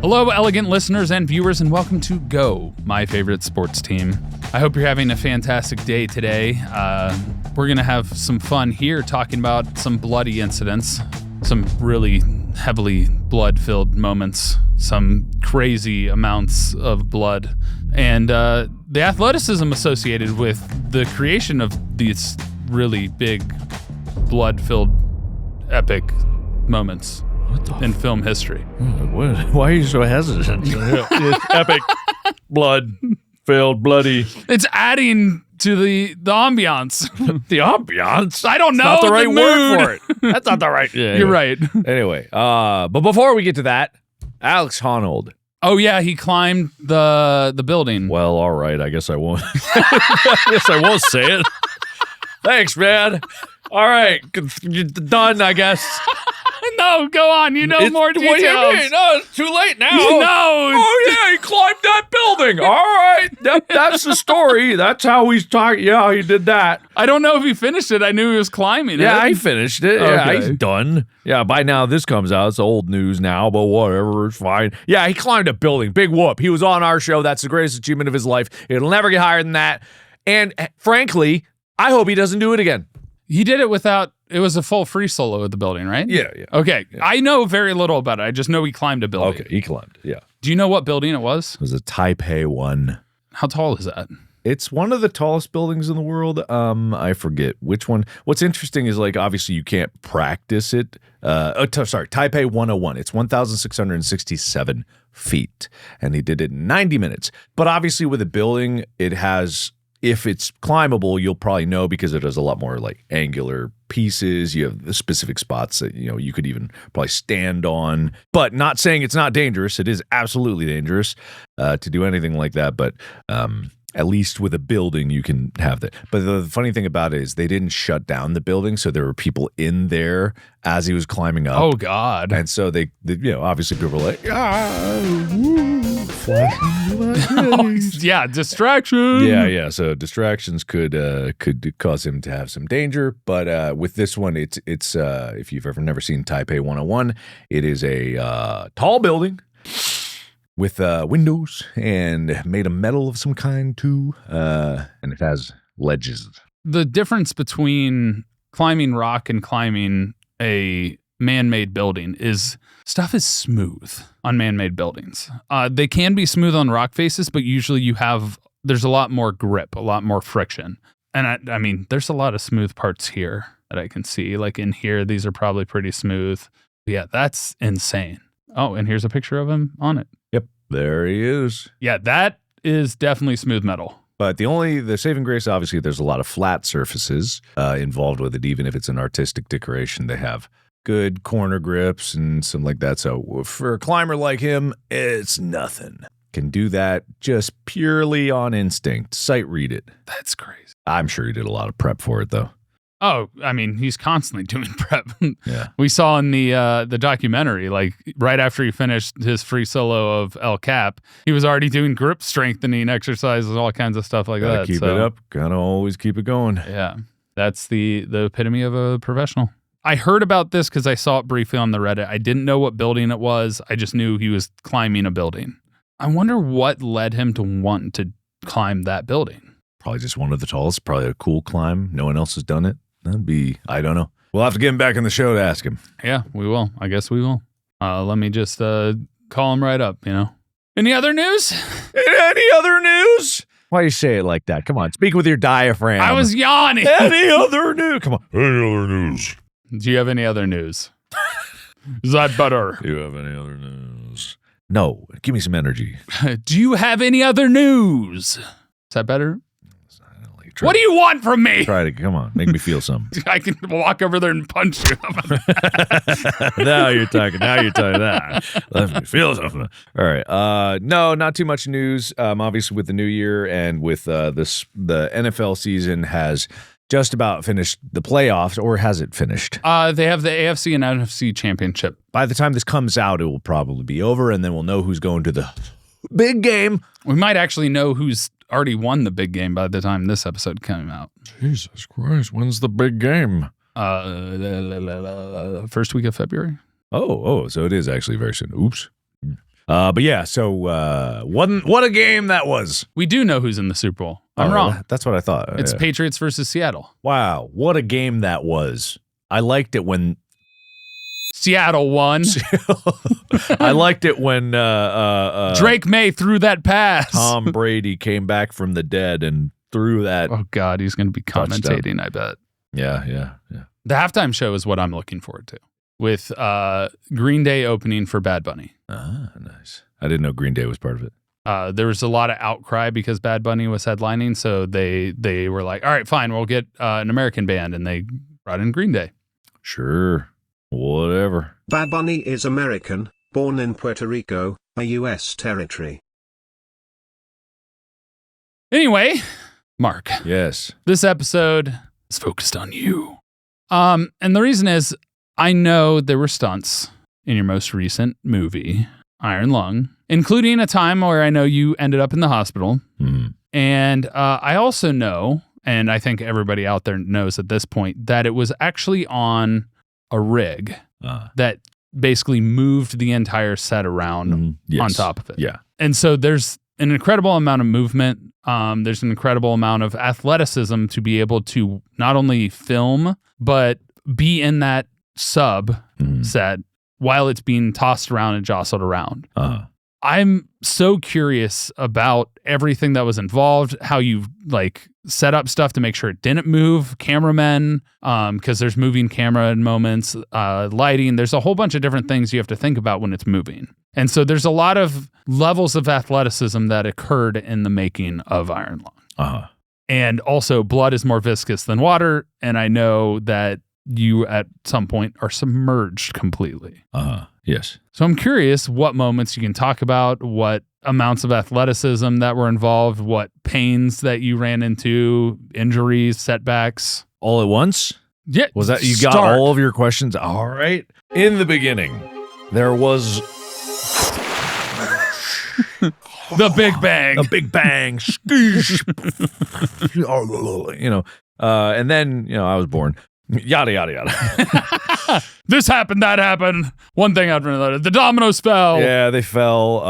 Hello, elegant listeners and viewers, and welcome to Go, my favorite sports team. I hope you're having a fantastic day today. We're going to have some fun here talking about some bloody incidents, some really heavily blood-filled moments, some crazy amounts of blood, and the athleticism associated with the creation of these really big, blood-filled, epic moments in film history. Why are you so hesitant? It's epic, blood-filled, bloody. It's adding to the ambiance. The ambiance? I don't know. That's not the right mood. word for it. That's not the right. Yeah, You're right. Anyway, but before we get to that, Alex Honnold. Oh yeah, he climbed the building. Well, all right. I guess I won't. I guess I won't say it. Thanks, man. All right, done. I guess. No, go on. You know more details. What do you mean? No, it's too late now. No. Oh, yeah, he climbed that building. All right. That's the story. That's how he's talking. Yeah, he did that. I don't know if he finished it. I knew he was climbing it. Yeah, he finished it. Okay. Yeah, he's done. Yeah, by now this comes out. It's old news now, but whatever. It's fine. Yeah, he climbed a building. Big whoop. He was on our show. That's the greatest achievement of his life. It'll never get higher than that. And frankly, I hope he doesn't do it again. He did it without, it was a full free solo at the building, right? Yeah. Okay. Yeah. I know very little about it. I just know he climbed a building. Okay, he climbed, yeah. Do you know what building it was? It was a Taipei one. How tall is that? It's one of the tallest buildings in the world. I forget which one. What's interesting is, like, obviously you can't practice it. Taipei 101. It's 1,667 feet, and he did it in 90 minutes. But obviously with a building, it has... If it's climbable, you'll probably know because it has a lot more like angular pieces. You have the specific spots that, you know, you could even probably stand on. But not saying it's not dangerous. It is absolutely dangerous to do anything like that. But at least with a building, you can have that. But the funny thing about it is they didn't shut down the building. So there were people in there as he was climbing up. Oh, God. And so they you know, obviously people were like, yeah, distraction. Yeah. So distractions could cause him to have some danger. But with this one, it's if you've ever never seen Taipei 101, it is a tall building with windows and made of metal of some kind too, and it has ledges. The difference between climbing rock and climbing a man-made building is stuff is smooth on man-made buildings. They can be smooth on rock faces, but usually there's a lot more grip, a lot more friction. And I mean, there's a lot of smooth parts here that I can see. Like in here, these are probably pretty smooth. But yeah, that's insane. Oh, and here's a picture of him on it. Yep, there he is. Yeah, that is definitely smooth metal. But the saving grace, obviously, there's a lot of flat surfaces involved with it, even if it's an artistic decoration. They have good corner grips and something like that. So for a climber like him, it's nothing. Can do that just purely on instinct. Sight read it. That's crazy. I'm sure he did a lot of prep for it, though. Oh, I mean, he's constantly doing prep. Yeah. We saw in the documentary, like right after he finished his free solo of El Cap, he was already doing grip strengthening exercises, all kinds of stuff like that. Keep it up. Gotta always keep it going. Yeah. That's the epitome of a professional. I heard about this because I saw it briefly on the Reddit. I didn't know what building it was. I just knew he was climbing a building. I wonder what led him to want to climb that building. Probably just one of the tallest. Probably a cool climb. No one else has done it. That'd be, I don't know. We'll have to get him back on the show to ask him. Yeah, we will. I guess we will. Let me just call him right up, you know. Any other news? Any other news? Why do you say it like that? Come on, speak with your diaphragm. I was yawning. Any other news? Come on. Any other news? Do you have any other news? Is that better? Do you have any other news? No. Give me some energy. Do you have any other news? Is that better? What do you want from me? Try to, come on, make me feel something. I can walk over there and punch you. Now you're talking. Let me feel something. All right. No, not too much news. Obviously, with the new year and with the NFL season has just about finished the playoffs, or has it finished? They have the AFC and NFC championship. By the time this comes out, it will probably be over, and then we'll know who's going to the big game. We might actually know who's already won the big game by the time this episode came out. Jesus Christ, when's the big game? First week of February. Oh, so it is actually very soon. Oops. But yeah, so what a game that was. We do know who's in the Super Bowl. I'm wrong. That's what I thought. It's Patriots versus Seattle. Wow, what a game that was. I liked it when Seattle won. I liked it when Drake May threw that pass. Tom Brady came back from the dead and threw that. Oh God, he's going to be commentating, I bet. Yeah. The halftime show is what I'm looking forward to, with Green Day opening for Bad Bunny. Ah, nice. I didn't know Green Day was part of it. There was a lot of outcry because Bad Bunny was headlining, so they were like, all right, fine, we'll get an American band, and they brought in Green Day. Sure. Whatever. Bad Bunny is American, born in Puerto Rico, a U.S. territory. Anyway, Mark. Yes. This episode is focused on you. And the reason is, I know there were stunts in your most recent movie, Iron Lung, including a time where I know you ended up in the hospital. Mm-hmm. And I also know, and I think everybody out there knows at this point, that it was actually on a rig that basically moved the entire set around on top of it. Yeah. And so there's an incredible amount of movement. There's an incredible amount of athleticism to be able to not only film, but be in that sub set while it's being tossed around and jostled around. I'm so curious about everything that was involved, how you like set up stuff to make sure it didn't move, cameramen, because there's moving camera in moments, lighting. There's a whole bunch of different things you have to think about when it's moving. And so there's a lot of levels of athleticism that occurred in the making of Iron Lung. And also, blood is more viscous than water, and I know that you at some point are submerged completely. Yes. So I'm curious what moments you can talk about, what amounts of athleticism that were involved, what pains that you ran into, injuries, setbacks. All at once? Yeah. Was that you got all of your questions? All right. In the beginning, there was the Big Bang. The Big Bang. And then, I was born. Yada, yada, yada. This happened, that happened. One thing after another. The dominoes fell. Yeah, they fell.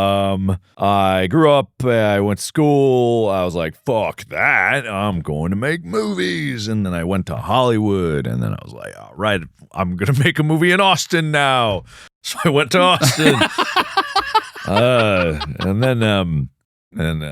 I grew up. I went to school. I was like, fuck that. I'm going to make movies. And then I went to Hollywood. And then I was like, all right, I'm going to make a movie in Austin now. So I went to Austin.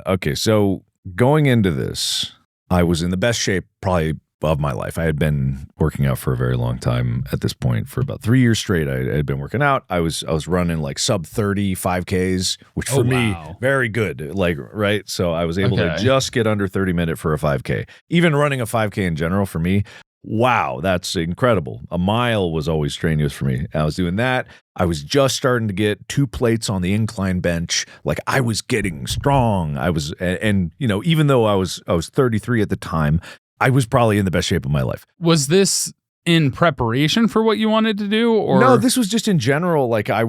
Okay, so going into this, I was in the best shape probably of my life. I had been working out for a very long time at this point. For about 3 years straight, I had been working out. I was running like sub 30 5Ks, which for me, very good. Like, right? So I was able to just get under 30-minute for a 5K. Even running a 5K in general for me, wow, that's incredible. A mile was always strenuous for me. I was doing that. I was just starting to get 2 plates on the incline bench. Like, I was getting strong. And even though I was 33 at the time, I was probably in the best shape of my life. Was this in preparation for what you wanted to do, or no? This was just in general. Like, I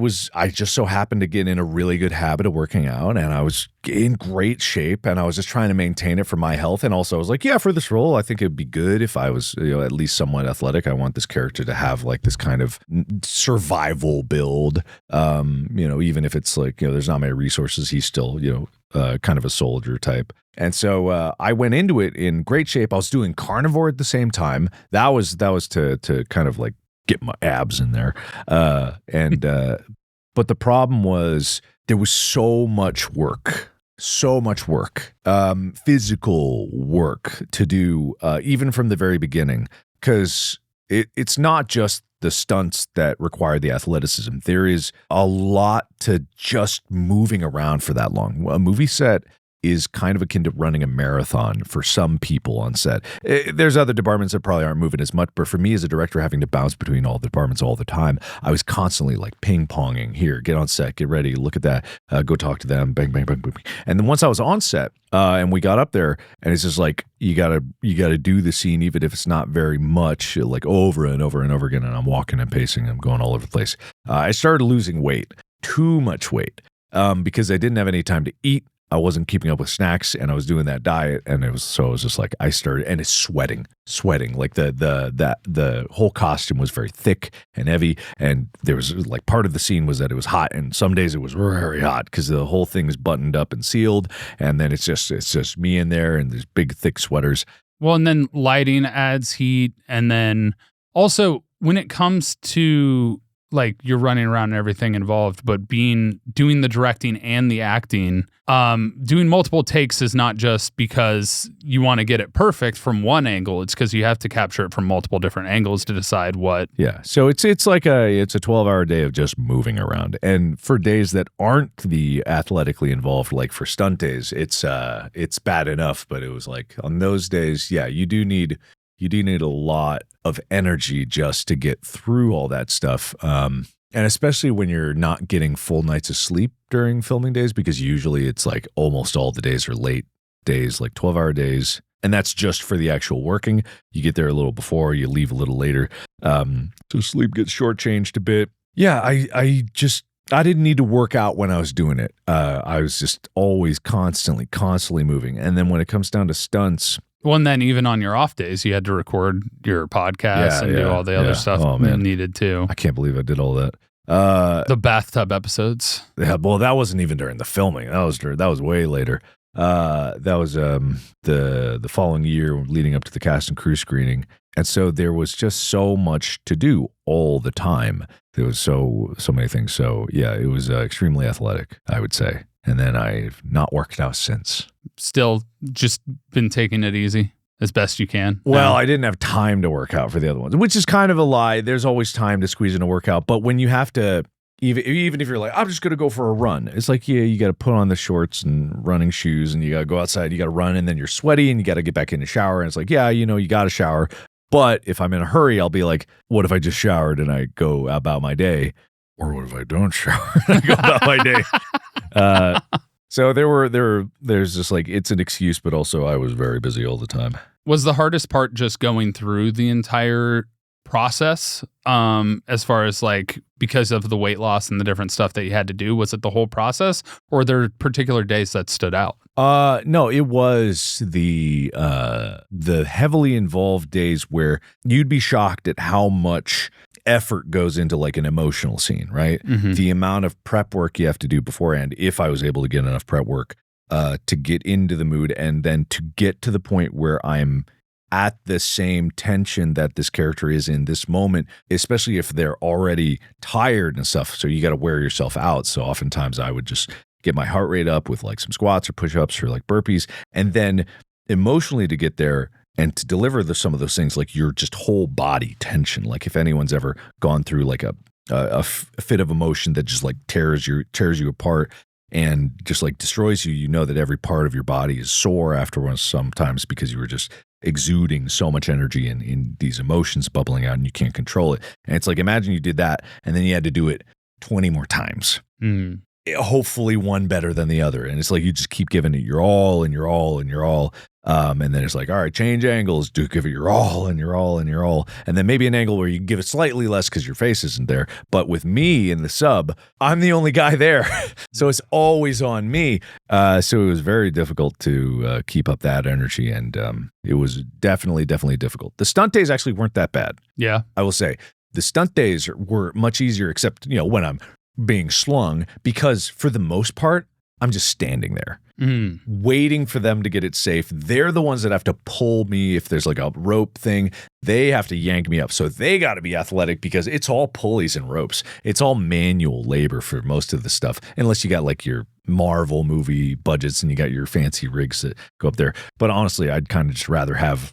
just so happened to get in a really good habit of working out, and I was in great shape, and I was just trying to maintain it for my health. And also I was like, yeah, for this role, I think it'd be good if I was, at least somewhat athletic. I want this character to have like this kind of survival build. Even if it's like, there's not many resources, he's still, kind of a soldier type. And so I went into it in great shape. I was doing carnivore at the same time. That was to kind of like get my abs in there. But the problem was there was so much work, physical work to do, even from the very beginning, because it's not just the stunts that require the athleticism. There is a lot to just moving around for that long. A movie set is kind of akin to running a marathon for some people on set. There's other departments that probably aren't moving as much, but for me as a director, having to bounce between all the departments all the time, I was constantly like ping-ponging. Here, get on set, get ready, look at that, go talk to them, bang, bang, bang, bang. And then once I was on set and we got up there, and it's just like, you gotta do the scene, even if it's not very much, like over and over and over again, and I'm walking and pacing, I'm going all over the place. I started losing weight, too much weight. Because I didn't have any time to eat. I wasn't keeping up with snacks, and I was doing that diet, and it was just like I started, and it's sweating. Like the whole costume was very thick and heavy, and there was like part of the scene was that it was hot, and some days it was very hot because the whole thing is buttoned up and sealed, and then it's just me in there and these big thick sweaters. Well, and then lighting adds heat, and then also when it comes to like you're running around and everything involved, but doing the directing and the acting, doing multiple takes is not just because you want to get it perfect from one angle. It's because you have to capture it from multiple different angles to decide what. Yeah. So it's like a 12-hour day of just moving around. And for days that aren't the athletically involved, like for stunt days, it's bad enough. But it was like on those days, yeah, you do need a lot of energy just to get through all that stuff. And especially when you're not getting full nights of sleep during filming days, because usually it's like almost all the days are late days, like 12-hour days. And that's just for the actual working. You get there a little before, you leave a little later. So sleep gets shortchanged a bit. Yeah, I didn't need to work out when I was doing it. I was just always constantly moving. And then when it comes down to stunts, well, and then even on your off days, you had to record your podcast and do all the other stuff you needed to. I can't believe I did all that. The bathtub episodes. Yeah, well, that wasn't even during the filming. That was way later. That was the following year leading up to the cast and crew screening. And so there was just so much to do all the time. There was so many things. So yeah, it was extremely athletic, I would say. And then I've not worked out since. Still just been taking it easy as best you can. Well, I didn't have time to work out for the other ones, which is kind of a lie. There's always time to squeeze in a workout. But when you have to, even if you're like, I'm just going to go for a run, it's like, yeah, you got to put on the shorts and running shoes and you got to go outside, you got to run, and then you're sweaty and you got to get back in the shower. And it's like, yeah, you got to shower. But if I'm in a hurry, I'll be like, what if I just showered and I go about my day? Or what if I don't shower and I go about my day? So there's just like, it's an excuse, but also I was very busy all the time. Was the hardest part just going through the entire process, as far as like, because of the weight loss and the different stuff that you had to do? Was it the whole process, or are there particular days that stood out? No, it was the heavily involved days where you'd be shocked at how much effort goes into like an emotional scene, right? Mm-hmm. The amount of prep work you have to do beforehand, if I was able to get enough prep work to get into the mood, and then to get to the point where I'm at the same tension that this character is in this moment, especially if they're already tired and stuff. So you got to wear yourself out. So oftentimes I would just get my heart rate up with like some squats or push-ups or like burpees, and then emotionally to get there and to deliver some of those things, like your just whole body tension. Like if anyone's ever gone through like a fit of emotion that just like tears you apart and just like destroys you, you know that every part of your body is sore afterwards sometimes because you were just exuding so much energy in these emotions bubbling out and you can't control it. And it's like, imagine you did that and then you had to do it 20 more times. Mm. Hopefully one better than the other. And it's like, you just keep giving it your all and your all and your all. And then it's like, all right, change angles, do give it your all and your all and your all. And then maybe an angle where you give it slightly less because your face isn't there. But with me in the sub, I'm the only guy there. So it's always on me. So it was very difficult to keep up that energy. And it was definitely difficult. The stunt days actually weren't that bad. Yeah. I will say the stunt days were much easier, except, when I'm being slung, because for the most part, I'm just standing there. Waiting for them to get it safe. They're the ones that have to pull me. If there's like a rope thing, they have to yank me up. So they got to be athletic because it's all pulleys and ropes. It's all manual labor for most of the stuff, unless you got like your Marvel movie budgets and you got your fancy rigs that go up there. But honestly, I'd kind of just rather have,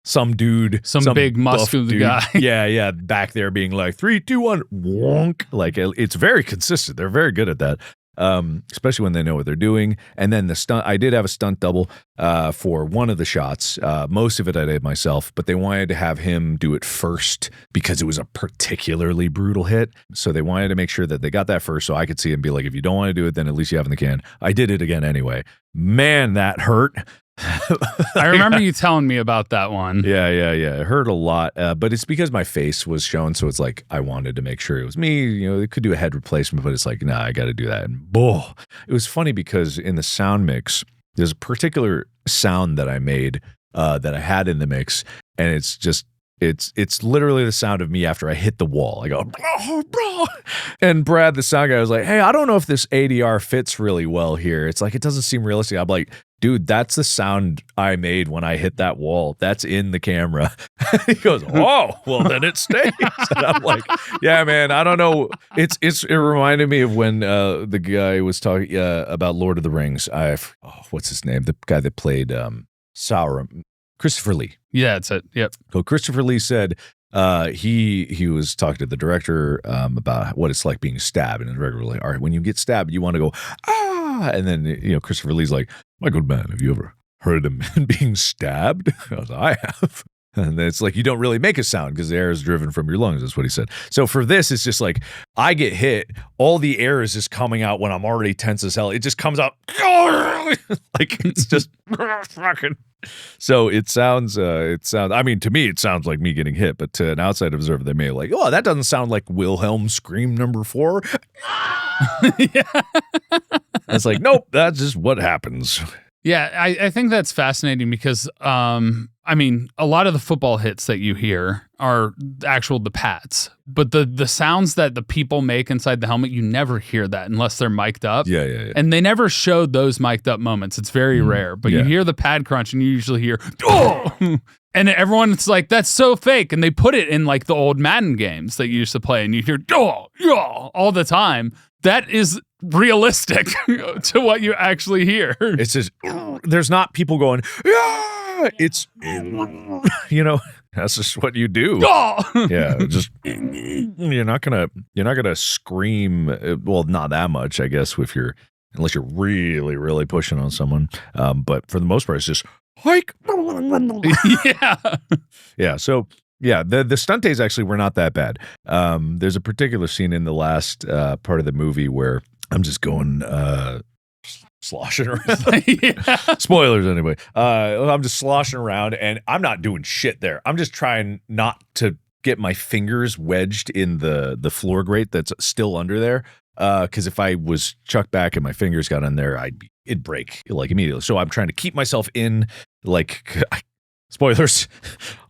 some dude, some big muscular dude, guy. yeah, back there being like 3, 2, 1, wonk. Like it's very consistent. They're very good at that. Especially when they know what they're doing. And then the stunt, I did have a stunt double for one of the shots. Most of it I did myself, but they wanted to have him do it first because it was a particularly brutal hit. So they wanted to make sure that they got that first so I could see it and be like, if you don't want to do it, then at least you have in the can. I did it again anyway. Man, that hurt. I remember you telling me about that one. Yeah. It hurt a lot, but it's because my face was shown, so it's like I wanted to make sure it was me. You know, they could do a head replacement, but it's like, nah, I got to do that. And it was funny because in the sound mix, there's a particular sound that I made that I had in the mix, and it's just it's literally the sound of me after I hit the wall. I go, bro. And Brad, the sound guy, was like, hey, I don't know if this ADR fits really well here. It's like, it doesn't seem realistic. I'm like, dude, that's the sound I made when I hit that wall. That's in the camera. He goes, oh, well, then it stays. And I'm like, yeah, man, I don't know. It reminded me of when the guy was talking about Lord of the Rings. What's his name? The guy that played Sauron. Christopher Lee. Yeah, that's it. Yep. So Christopher Lee said he was talking to the director about what it's like being stabbed, and the director was like, all right, when you get stabbed, you want to go, ah, and then, you know, Christopher Lee's like, my good man, have you ever heard a man being stabbed? I was like, I have. And it's like, you don't really make a sound because the air is driven from your lungs. That's what he said. So for this, it's just like, I get hit. All the air is just coming out when I'm already tense as hell. It just comes out. Like, it's just fucking. So it sounds, I mean, to me, it sounds like me getting hit, but to an outside observer, they may be like, oh, that doesn't sound like Wilhelm scream number 4. Yeah. It's like, nope, that's just what happens. Yeah, I think that's fascinating because, I mean, a lot of the football hits that you hear are the pads, but the sounds that the people make inside the helmet, you never hear that unless they're mic'd up. Yeah. And they never showed those mic'd up moments. It's very rare, but you hear the pad crunch and you usually hear, oh! And everyone's like, that's so fake. And they put it in like the old Madden games that you used to play and you hear, oh, yeah, all the time. That is realistic to what you actually hear. It's just, there's not people going, yeah, it's, you know, that's just what you do. Oh! Yeah, just, you're not gonna scream, well, not that much, I guess, unless you're really, really pushing on someone. But for the most part, it's just, hike. Yeah. Yeah, so, yeah, the stunt days actually were not that bad. There's a particular scene in the last part of the movie where I'm just going sloshing around. Yeah. Spoilers anyway. I'm just sloshing around and I'm not doing shit there. I'm just trying not to get my fingers wedged in the floor grate that's still under there. Because if I was chucked back and my fingers got in there, it'd break like immediately. So I'm trying to keep myself in, like. Spoilers,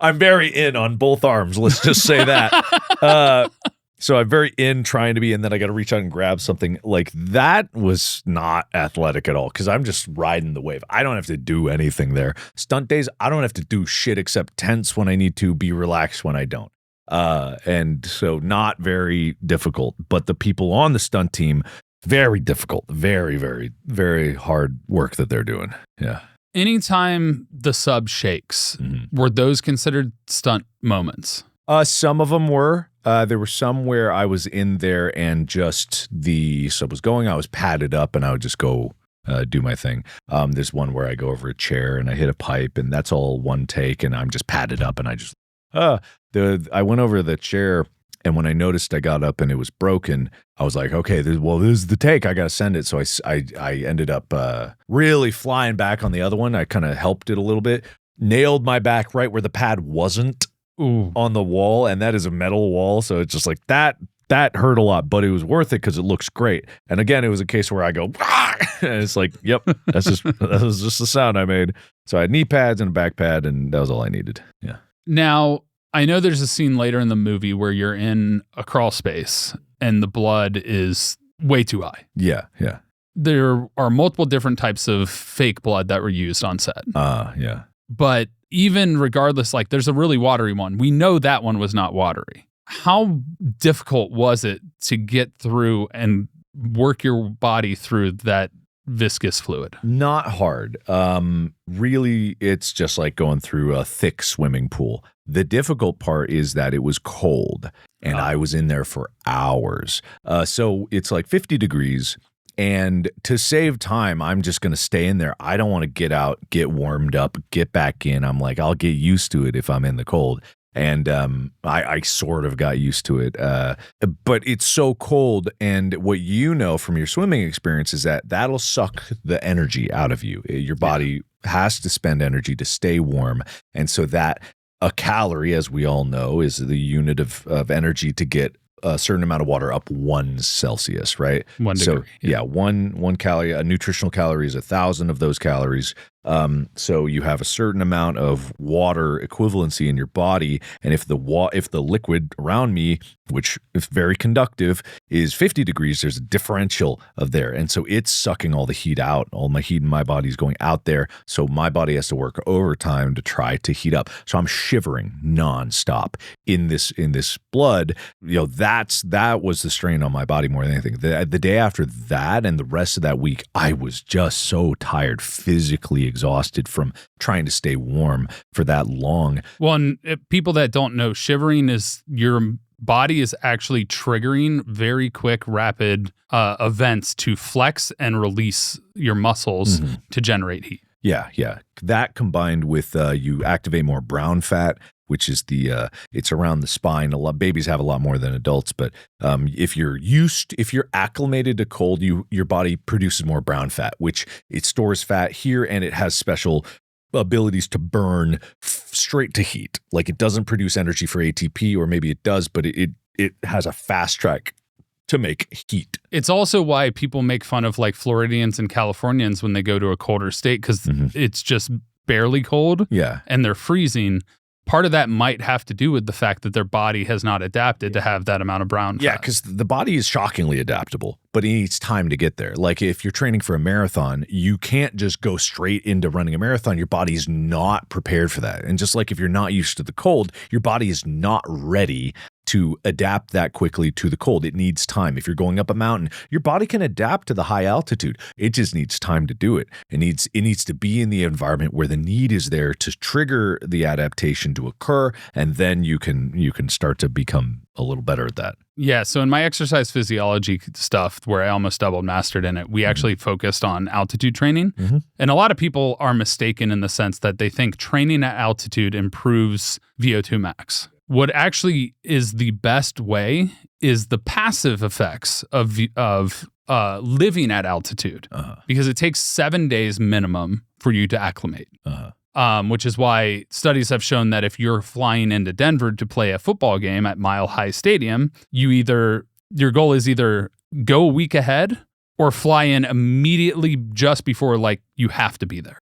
I'm very in on both arms. Let's just say that. So I'm very in trying to be, and then I got to reach out and grab something. Like, that was not athletic at all because I'm just riding the wave. I don't have to do anything there. Stunt days, I don't have to do shit except tense when I need to, be relaxed when I don't. And so not very difficult, but the people on the stunt team, very difficult, very, very, very hard work that they're doing. Yeah. Anytime the sub shakes, were those considered stunt moments? Some of them were. There were some where I was in there and just the sub was going. I was padded up and I would just go do my thing. There's one where I go over a chair and I hit a pipe and that's all one take and I'm just padded up and I just I went over the chair. And when I noticed I got up and it was broken, I was like, okay, this is the take. I got to send it. So I ended up really flying back on the other one. I kind of helped it a little bit, nailed my back right where the pad wasn't on the wall. And that is a metal wall. So it's just like that hurt a lot, but it was worth it because it looks great. And again, it was a case where I go, and it's like, yep, that was just the sound I made. So I had knee pads and a back pad and that was all I needed. Yeah. Now, I know there's a scene later in the movie where you're in a crawl space and the blood is way too high. Yeah. There are multiple different types of fake blood that were used on set. Yeah. But even regardless, like there's a really watery one. We know that one was not watery. How difficult was it to get through and work your body through that viscous fluid? Not hard. Really, it's just like going through a thick swimming pool. The difficult part is that it was cold and I was in there for hours. So it's like 50 degrees. And to save time, I'm just going to stay in there. I don't want to get out, get warmed up, get back in. I'm like, I'll get used to it if I'm in the cold. And I sort of got used to it. But it's so cold. And what you know from your swimming experience is that that'll suck the energy out of you. Your body has to spend energy to stay warm. And so that a calorie, as we all know, is the unit of energy to get a certain amount of water up 1 Celsius, right? 1 degree. So one calorie, a nutritional calorie is 1,000 of those calories. So you have a certain amount of water equivalency in your body, and if the liquid around me, which is very conductive, is 50 degrees, there's a differential of there, and so it's sucking all the heat out. All my heat in my body is going out there, so my body has to work overtime to try to heat up. So I'm shivering nonstop in this blood. That was the strain on my body more than anything. The day after that and the rest of that week, I was just so tired, physically exhausted from trying to stay warm for that long. Well, and people that don't know, shivering is your body is actually triggering very quick, rapid events to flex and release your muscles to generate heat. Yeah. That combined with you activate more brown fat, which is it's around the spine. Babies have a lot more than adults, but if you're acclimated to cold, your body produces more brown fat, which it stores fat here, and it has special abilities to burn straight to heat. Like, it doesn't produce energy for ATP, or maybe it does, but it has a fast track to make heat. It's also why people make fun of like Floridians and Californians when they go to a colder state, because it's just barely cold. Yeah. And they're freezing. Part of that might have to do with the fact that their body has not adapted to have that amount of brown fat. Yeah, because the body is shockingly adaptable, but it needs time to get there. Like, if you're training for a marathon, you can't just go straight into running a marathon. Your body's not prepared for that. And just like if you're not used to the cold, your body is not ready to adapt that quickly to the cold. It needs time. If you're going up a mountain, your body can adapt to the high altitude. It just needs time to do it. It needs to be in the environment where the need is there to trigger the adaptation to occur, and then you can start to become a little better at that. Yeah, so in my exercise physiology stuff, where I almost double mastered in it, we actually focused on altitude training. And a lot of people are mistaken in the sense that they think training at altitude improves VO2 max. What actually is the best way is the passive effects of living at altitude, because it takes 7 days minimum for you to acclimate. Which is why studies have shown that if you're flying into Denver to play a football game at Mile High Stadium, your goal is either go a week ahead or fly in immediately just before, like, you have to be there.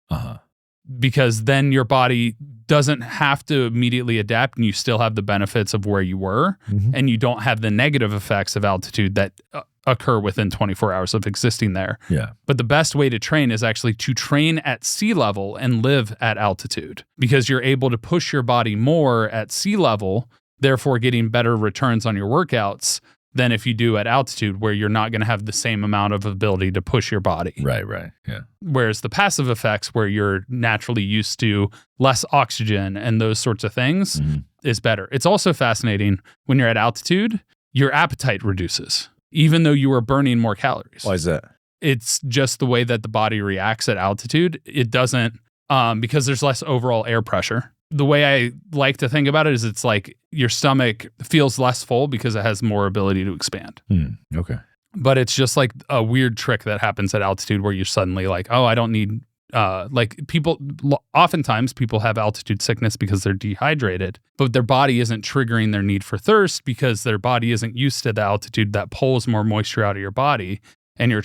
Because then your body doesn't have to immediately adapt, and you still have the benefits of where you were, and you don't have the negative effects of altitude that occur within 24 hours of existing there. Yeah. But the best way to train is actually to train at sea level and live at altitude, because you're able to push your body more at sea level, therefore getting better returns on your workouts than if you do at altitude, where you're not going to have the same amount of ability to push your body. Right. Yeah. Whereas the passive effects, where you're naturally used to less oxygen and those sorts of things, is better. It's also fascinating, when you're at altitude, your appetite reduces, even though you are burning more calories. Why is that? It's just the way that the body reacts at altitude. It doesn't, because there's less overall air pressure. The way I like to think about it is, it's like your stomach feels less full because it has more ability to expand. Okay. But it's just like a weird trick that happens at altitude, where you're suddenly like, oh, I don't need, oftentimes people have altitude sickness because they're dehydrated, but their body isn't triggering their need for thirst because their body isn't used to the altitude that pulls more moisture out of your body. And your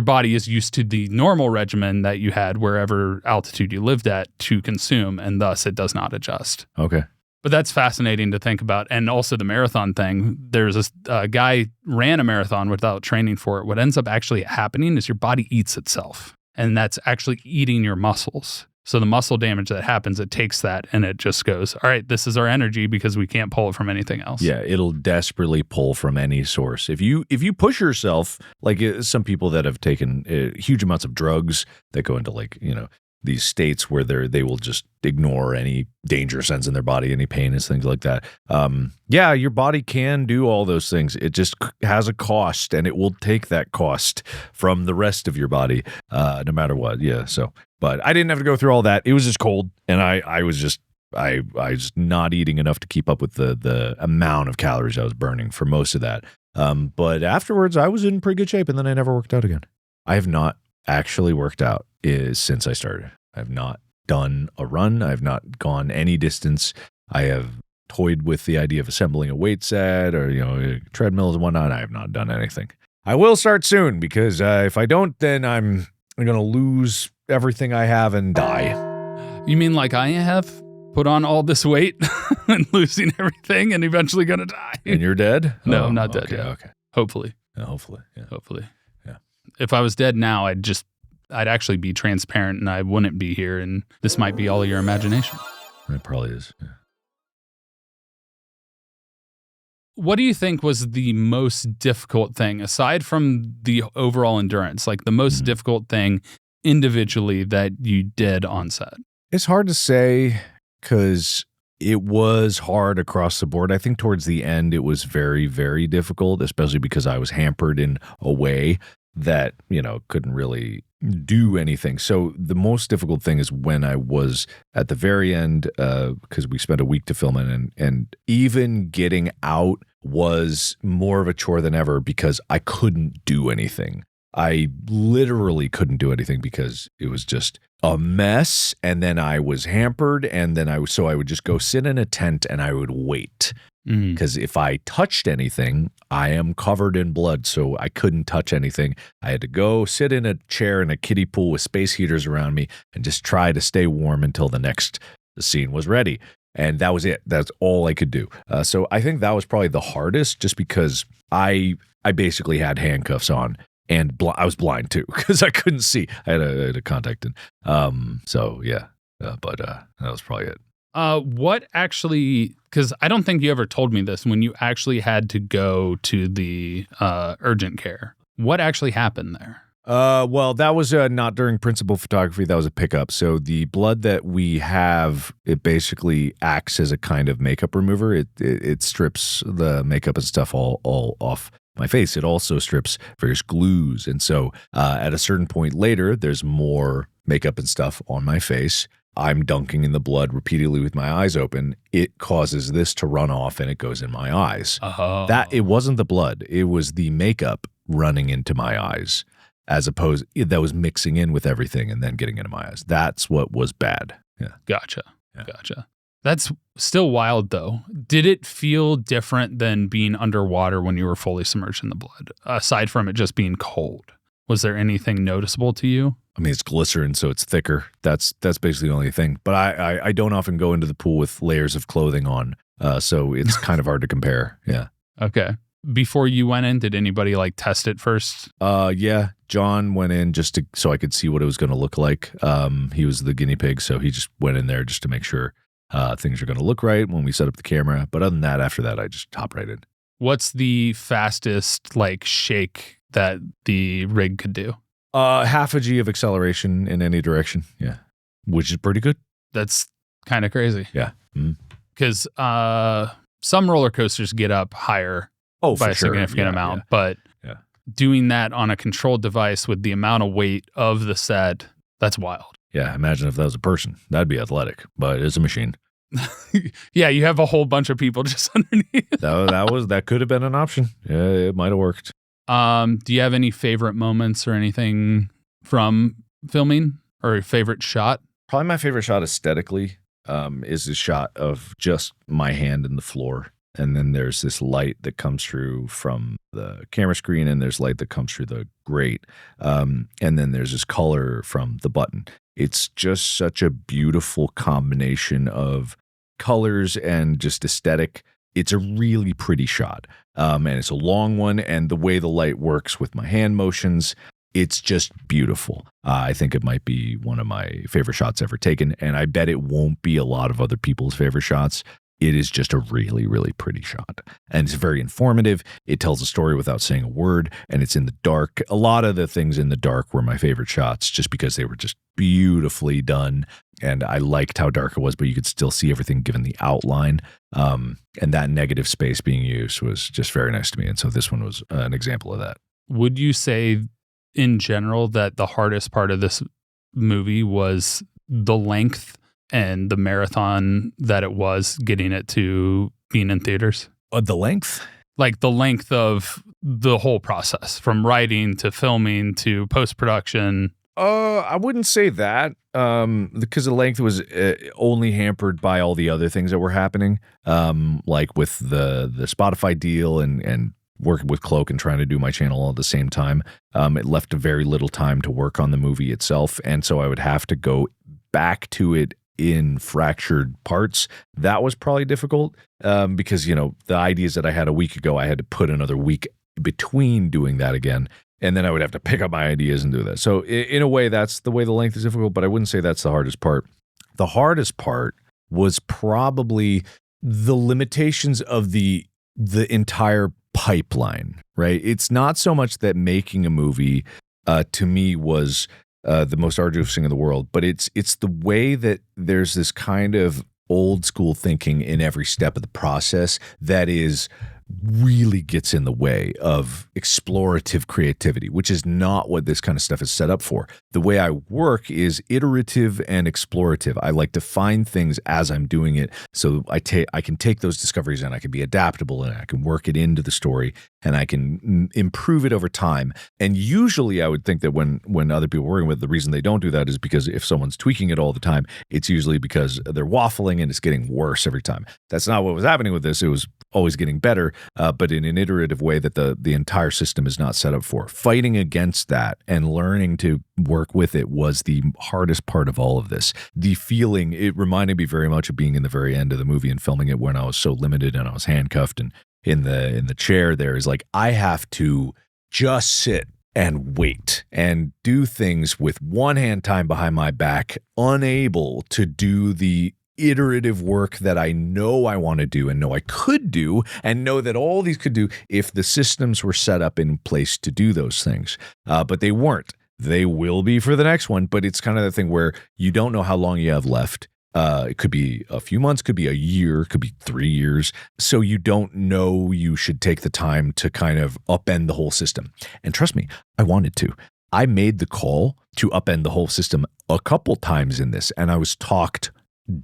body is used to the normal regimen that you had wherever altitude you lived at to consume, and thus it does not adjust. Okay. But that's fascinating to think about. And also the marathon thing. There's a guy ran a marathon without training for it. What ends up actually happening is your body eats itself, and that's actually eating your muscles. So the muscle damage that happens, it takes that and it just goes, all right, this is our energy because we can't pull it from anything else. Yeah, it'll desperately pull from any source. If you push yourself, like some people that have taken huge amounts of drugs that go into, like, these states where they will just ignore any danger sense in their body, any pain and things like that. Yeah, your body can do all those things. It just has a cost, and it will take that cost from the rest of your body, no matter what. Yeah. So, but I didn't have to go through all that. It was just cold, and I was just not eating enough to keep up with the amount of calories I was burning for most of that. But afterwards, I was in pretty good shape, and then I never worked out again. I have not actually worked out is since I started. I've not done a run. I've not gone any distance. I have toyed with the idea of assembling a weight set or, treadmills and whatnot. I have not done anything. I will start soon because if I don't, then I'm going to lose everything I have and die. You mean like I have? Put on all this weight and losing everything and eventually going to die. And you're dead? No, I'm not dead okay, yet. Okay. Hopefully. Yeah, hopefully. Yeah. Hopefully. Yeah. If I was dead now, I'd actually be transparent and I wouldn't be here. And this might be all your imagination. It probably is. Yeah. What do you think was the most difficult thing, aside from the overall endurance, like the most difficult thing individually that you did on set? It's hard to say because it was hard across the board. I think towards the end, it was very, very difficult, especially because I was hampered in a way that, couldn't really do anything. So the most difficult thing is when I was at the very end, because we spent a week to film it, and even getting out was more of a chore than ever because I couldn't do anything. I literally couldn't do anything because it was just a mess. And then I was hampered. And then I would just go sit in a tent and I would wait. Because if I touched anything, I am covered in blood. So I couldn't touch anything. I had to go sit in a chair in a kiddie pool with space heaters around me and just try to stay warm until the scene was ready. And that was it. That's all I could do. So I think that was probably the hardest just because I basically had handcuffs on. And I was blind too because I couldn't see. I had a contact in. So yeah, but that was probably it. What actually? Because I don't think you ever told me this when you actually had to go to the urgent care. What actually happened there? Well, that was not during principal photography. That was a pickup. So the blood that we have, it basically acts as a kind of makeup remover. It strips the makeup and stuff all off my face. It also strips various glues. And so at a certain point later, there's more makeup and stuff on my face. I'm dunking in the blood repeatedly with my eyes open. It causes this to run off and it goes in my eyes. That it wasn't the blood. It was the makeup running into my eyes as opposed that was mixing in with everything and then getting into my eyes. That's what was bad. Yeah. Gotcha. That's still wild, though. Did it feel different than being underwater when you were fully submerged in the blood, aside from it just being cold? Was there anything noticeable to you? I mean, it's glycerin, so it's thicker. That's basically the only thing. But I don't often go into the pool with layers of clothing on, so it's kind of hard to compare. Yeah. Okay. Before you went in, did anybody test it first? Yeah. John went in just so I could see what it was going to look like. He was the guinea pig, so he just went in there just to make sure things are going to look right when we set up the camera. But other than that, after that, I just hop right in. What's the fastest shake that the rig could do? Half a G of acceleration in any direction. Yeah. Which is pretty good. That's kind of crazy. Yeah. Because some roller coasters get up higher by a significant amount. But doing that on a controlled device with the amount of weight of the set, that's wild. Yeah, imagine if that was a person. That'd be athletic, but it's a machine. Yeah, you have a whole bunch of people just underneath. that could have been an option. Yeah, it might have worked. Do you have any favorite moments or anything from filming or a favorite shot? Probably my favorite shot aesthetically is a shot of just my hand in the floor. And then there's this light that comes through from the camera screen, and there's light that comes through the grate. And then there's this color from the button. It's just such a beautiful combination of colors and just aesthetic. It's a really pretty shot. And it's a long one. And the way the light works with my hand motions, it's just beautiful. I think it might be one of my favorite shots ever taken. And I bet it won't be a lot of other people's favorite shots. It is just a really, really pretty shot. And it's very informative. It tells a story without saying a word. And it's in the dark. A lot of the things in the dark were my favorite shots just because they were just beautifully done. And I liked how dark it was, but you could still see everything given the outline. And that negative space being used was just very nice to me. And so this one was an example of that. Would you say in general that the hardest part of this movie was the length and the marathon that it was getting it to being in theaters? The length? The length of the whole process, from writing to filming to post-production. I wouldn't say that, because the length was only hampered by all the other things that were happening, like with the Spotify deal and working with Cloak and trying to do my channel all at the same time. It left very little time to work on the movie itself, and so I would have to go back to it in fractured parts. That was probably difficult, because the ideas that I had a week ago, I had to put another week between doing that again. And then I would have to pick up my ideas and do that. So in a way, that's the way the length is difficult, but I wouldn't say that's the hardest part. The hardest part was probably the limitations of the entire pipeline, right? It's not so much that making a movie, to me, was the most arduous thing in the world, but it's the way that there's this kind of old school thinking in every step of the process that really gets in the way of explorative creativity, which is not what this kind of stuff is set up for. The way I work is iterative and explorative. I like to find things as I'm doing it, so I can take those discoveries and I can be adaptable and I can work it into the story and I can improve it over time. And usually I would think that when other people are working with, the reason they don't do that is because if someone's tweaking it all the time, it's usually because they're waffling and it's getting worse every time. That's not what was happening with this. It was always getting better, but in an iterative way that the entire system is not set up for. Fighting against that and learning to work with it was the hardest part of all of this. The feeling, it reminded me very much of being in the very end of the movie and filming it when I was so limited and I was handcuffed and in the chair there, is like, I have to just sit and wait and do things with one hand tied behind my back, unable to do the iterative work that I know I want to do and know I could do and know that all these could do if the systems were set up in place to do those things. But they weren't. They will be for the next one, but it's kind of the thing where you don't know how long you have left. It could be a few months, could be a year, could be 3 years. So you don't know you should take the time to kind of upend the whole system. And trust me, I wanted to. I made the call to upend the whole system a couple times in this, and I was talked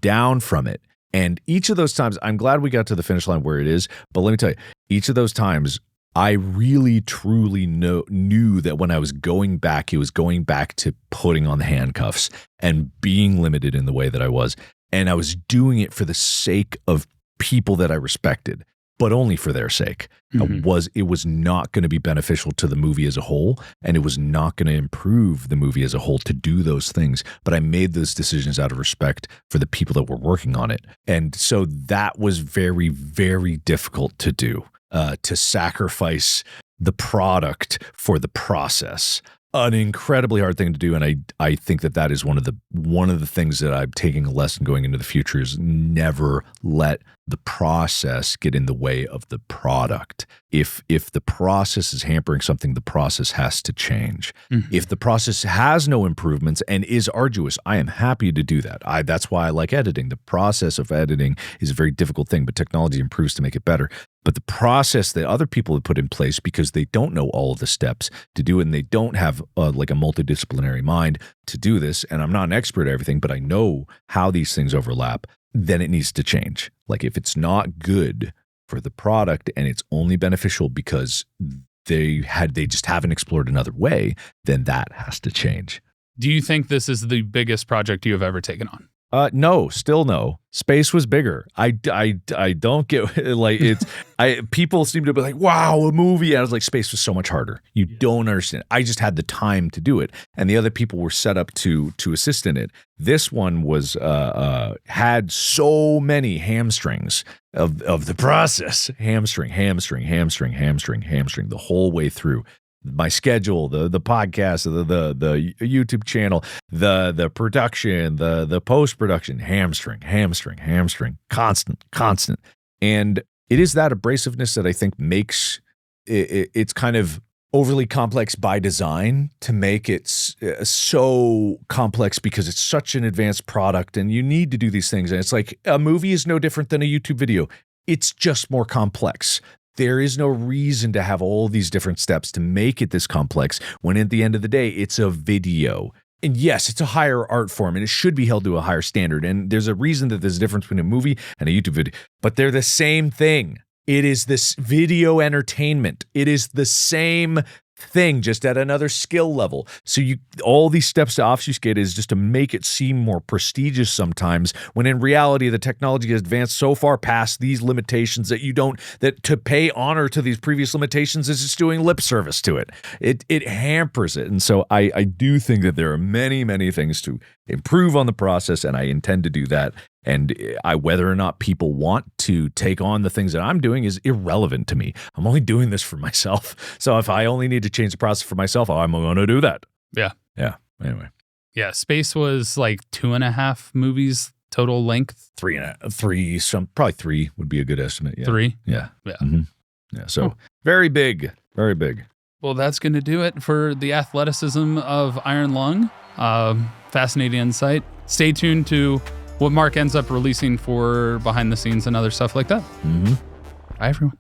down from it. And each of those times, I'm glad we got to the finish line where it is, but let me tell you, each of those times, I really truly knew that when I was going back, it was going back to putting on the handcuffs and being limited in the way that I was. And I was doing it for the sake of people that I respected, but only for their sake. Mm-hmm. It was not going to be beneficial to the movie as a whole, and it was not going to improve the movie as a whole to do those things. But I made those decisions out of respect for the people that were working on it. And so that was very, very difficult to do, to sacrifice the product for the process. An incredibly hard thing to do, and I think that is one of the things that I'm taking a lesson going into the future is never let the process get in the way of the product. If the process is hampering something, the process has to change. Mm-hmm. If the process has no improvements and is arduous, I am happy to do that. That's why I like editing. The process of editing is a very difficult thing, but technology improves to make it better. But the process that other people have put in place, because they don't know all of the steps to do it and they don't have like a multidisciplinary mind to do this, and I'm not an expert at everything, but I know how these things overlap, then it needs to change. Like if it's not good for the product and it's only beneficial because they just haven't explored another way, then that has to change. Do you think this is the biggest project you have ever taken on? No, still no. Space was bigger. I don't get like it's. People seem to be like, wow, a movie. And I was like, Space was so much harder. You don't understand. I just had the time to do it, and the other people were set up to assist in it. This one was had so many hamstrings of the process. Hamstring the whole way through. My schedule, the podcast, the YouTube channel, the production, the post-production, hamstring, constant. And it is that abrasiveness that I think makes it's kind of overly complex by design to make it so complex because it's such an advanced product and you need to do these things. And it's like a movie is no different than a YouTube video. It's just more complex. There is no reason to have all these different steps to make it this complex when at the end of the day, it's a video. And yes, it's a higher art form and it should be held to a higher standard. And there's a reason that there's a difference between a movie and a YouTube video, but they're the same thing. It is this video entertainment. It is the same thing, just at another skill level. So all these steps to obfuscate is just to make it seem more prestigious sometimes, when in reality the technology has advanced so far past these limitations that to pay honor to these previous limitations is just doing lip service to it. It hampers it. And so I do think that there are many, many things to improve on the process, and I intend to do that. And whether or not people want to take on the things that I'm doing is irrelevant to me. I'm only doing this for myself. So if I only need to change the process for myself, I'm going to do that. Yeah. Yeah. Anyway. Yeah. Space was like 2.5 movies total length. Probably 3 would be a good estimate. Yeah. 3. Yeah. Yeah. Mm-hmm. Yeah. So very big. Very big. Well, that's going to do it for the athleticism of Iron Lung. Fascinating insight. Stay tuned to what Mark ends up releasing for behind the scenes and other stuff like that. Mm-hmm. Bye, everyone.